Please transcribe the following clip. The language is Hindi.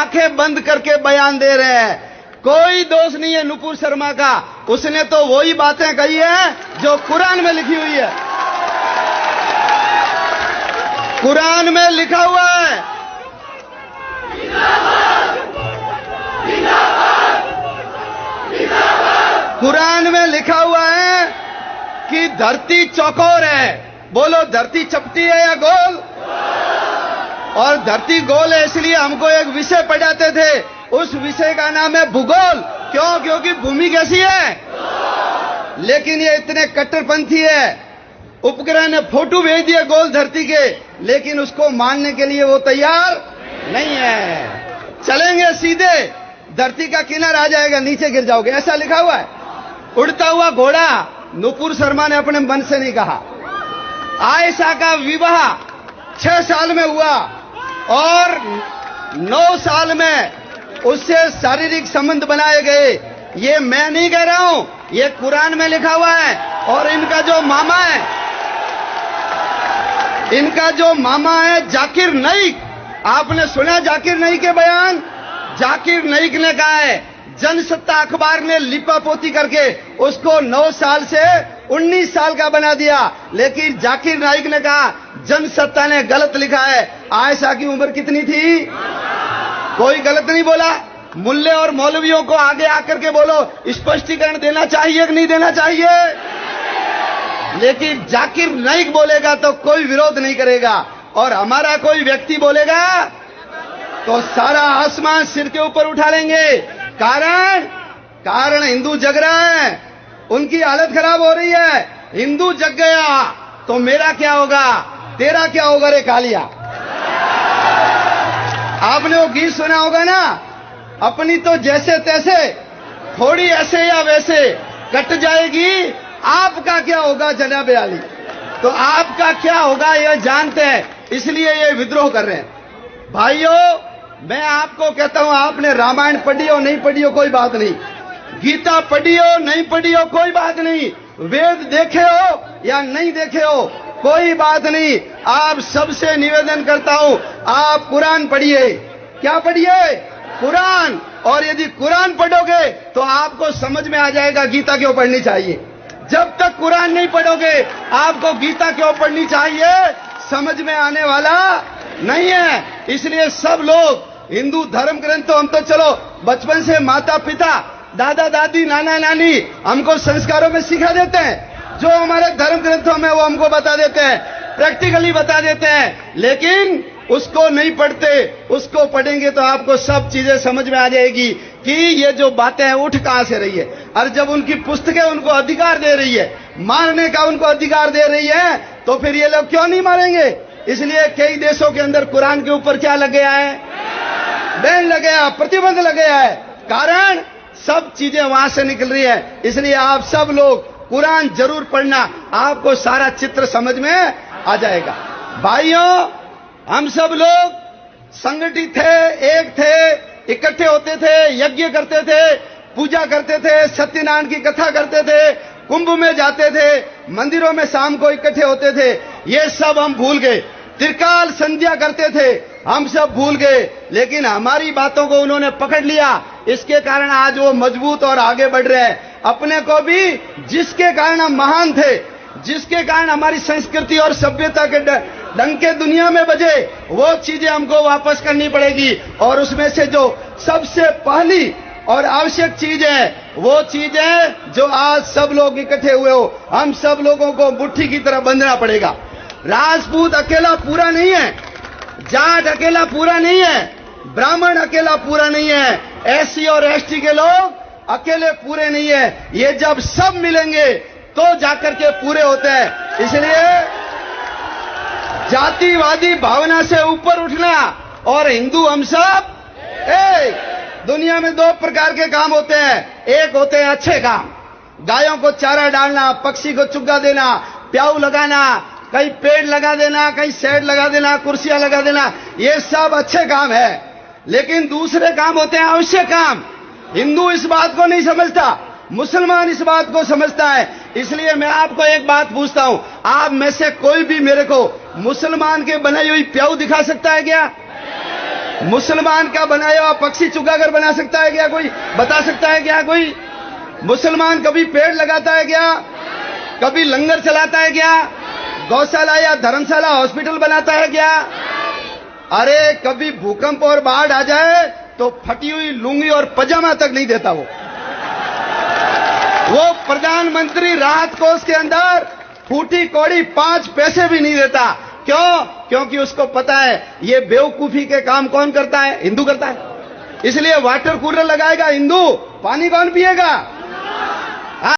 आंखें बंद करके बयान दे रहे हैं। कोई दोष नहीं है नुपुर शर्मा का, उसने तो वही बातें कही है जो कुरान में लिखी हुई है। कुरान में लिखा हुआ है, कुरान में लिखा हुआ है कि धरती चौकोर है। बोलो, धरती चपटी है या गोल? और धरती गोल है इसलिए हमको एक विषय पढ़ाते थे, उस विषय का नाम है भूगोल। क्यों? क्योंकि भूमि कैसी है। लेकिन ये इतने कट्टरपंथी है, उपग्रह ने फोटो भेज दिए गोल धरती के, लेकिन उसको मानने के लिए वो तैयार नहीं है। चलेंगे सीधे, धरती का किनारा आ जाएगा, नीचे गिर जाओगे, ऐसा लिखा हुआ है। उड़ता हुआ घोड़ा नुपुर शर्मा ने अपने मन से नहीं कहा। आयशा का विवाह 6 साल में हुआ और 9 साल में उससे शारीरिक संबंध बनाए गए। ये मैं नहीं कह रहा हूं, ये कुरान में लिखा हुआ है। और इनका जो मामा है, इनका जो मामा है जाकिर नाइक, आपने सुना जाकिर नाइक के बयान? जाकिर नाइक ने कहा है, जनसत्ता अखबार ने लिपापोती करके उसको 9 साल से 19 साल का बना दिया। लेकिन जाकिर नाइक ने कहा जनसत्ता ने गलत लिखा है। आयशा की उम्र कितनी थी? कोई गलत नहीं बोला। मुल्ले और मौलवियों को आगे आकर के बोलो, स्पष्टीकरण देना चाहिए कि नहीं देना चाहिए? लेकिन जाकिर नाइक बोलेगा तो कोई विरोध नहीं करेगा, और हमारा कोई व्यक्ति बोलेगा तो सारा आसमान सिर के ऊपर उठा लेंगे। कारण हिंदू जग रहा है, उनकी हालत खराब हो रही है। हिंदू जग गया तो मेरा क्या होगा, तेरा क्या होगा रे कालिया। आपने वो गीत सुना होगा ना, अपनी तो जैसे तैसे, थोड़ी ऐसे या वैसे कट जाएगी, आपका क्या होगा जनाब आली। तो आपका क्या होगा ये जानते हैं, इसलिए ये विद्रोह कर रहे हैं। भाइयों, मैं आपको कहता हूं, आपने रामायण पढ़ी हो नहीं पढ़ी हो कोई बात नहीं, गीता पढ़ी हो नहीं पढ़ी हो कोई बात नहीं, वेद देखे हो या नहीं देखे हो कोई बात नहीं। आप सबसे निवेदन करता हूं, आप कुरान पढ़िए। क्या पढ़िए? कुरान। और यदि कुरान पढ़ोगे तो आपको समझ में आ जाएगा गीता क्यों पढ़नी चाहिए। जब तक कुरान नहीं पढ़ोगे आपको गीता क्यों पढ़नी चाहिए समझ में आने वाला नहीं है। इसलिए सब लोग हिंदू धर्म ग्रंथ, तो हम तो चलो बचपन से माता पिता, दादा दादी, नाना नानी हमको संस्कारों में सिखा देते हैं, जो हमारे धर्म ग्रंथों में वो हमको बता देते हैं, प्रैक्टिकली बता देते हैं। लेकिन उसको नहीं पढ़ते, उसको पढ़ेंगे तो आपको सब चीजें समझ में आ जाएगी कि ये जो बातें हैं उठ कहां से रही है। और जब उनकी पुस्तकें उनको अधिकार दे रही है, मारने का उनको अधिकार दे रही है, तो फिर ये लोग क्यों नहीं मारेंगे। इसलिए कई देशों के अंदर कुरान के ऊपर क्या लग गया है, बैन लग गया, प्रतिबंध लग गया है। कारण सब चीजें वहां से निकल रही है। इसलिए आप सब लोग कुरान जरूर पढ़ना, आपको सारा चित्र समझ में आ जाएगा। भाइयों, हम सब लोग संगठित थे, एक थे, इकट्ठे होते थे, यज्ञ करते थे, पूजा करते थे, सत्यनारायण की कथा करते थे, कुंभ में जाते थे, मंदिरों में शाम को इकट्ठे होते थे। ये सब हम भूल गए। त्रिकाल संध्या करते थे, हम सब भूल गए। लेकिन हमारी बातों को उन्होंने पकड़ लिया, इसके कारण आज वो मजबूत और आगे बढ़ रहे हैं। अपने को भी, जिसके कारण हम महान थे, जिसके कारण हमारी संस्कृति और सभ्यता के डंके दुनिया में बजे, वो चीजें हमको वापस करनी पड़ेगी। और उसमें से जो सबसे पहली और आवश्यक चीज है, वो चीज है जो आज सब लोग इकट्ठे हुए हो, हम सब लोगों को मुट्ठी की तरह बंधना पड़ेगा। राजपूत अकेला पूरा नहीं है, जाट अकेला पूरा नहीं है, ब्राह्मण अकेला पूरा नहीं है, एससी और एसटी के लोग अकेले पूरे नहीं है। ये जब सब मिलेंगे तो जाकर के पूरे होते हैं। इसलिए जातिवादी भावना से ऊपर उठना और हिंदू हम सब एक। दुनिया में 2 प्रकार के काम होते हैं, एक होते हैं अच्छे काम, गायों को चारा डालना, पक्षी को चुग्गा देना, प्याऊ लगाना, कहीं पेड़ लगा देना, कहीं शेड लगा देना, कुर्सियां लगा देना, ये सब अच्छे काम है। लेकिन दूसरे काम होते हैं आवश्यक काम। हिंदू इस बात को नहीं समझता, मुसलमान इस बात को समझता है। इसलिए मैं आपको एक बात पूछता हूं, आप में से कोई भी मेरे को मुसलमान के बनाई हुई प्याऊ दिखा सकता है क्या? मुसलमान का बनाया हुआ पक्षी चुकाकर बना सकता है क्या कोई? बता सकता है क्या कोई? मुसलमान कभी पेड़ लगाता है क्या? कभी लंगर चलाता है क्या? गौशाला या धर्मशाला हॉस्पिटल बनाता है क्या? अरे कभी भूकंप और बाढ़ आ जाए तो फटी हुई लुंगी और पजामा तक नहीं देता वो प्रधानमंत्री राहत कोष के अंदर फूटी कौड़ी 5 पैसे भी नहीं देता। क्यों? क्योंकि उसको पता है ये बेवकूफी के काम कौन करता है? हिंदू करता है। इसलिए वाटर कूलर लगाएगा हिंदू, पानी कौन पिएगा?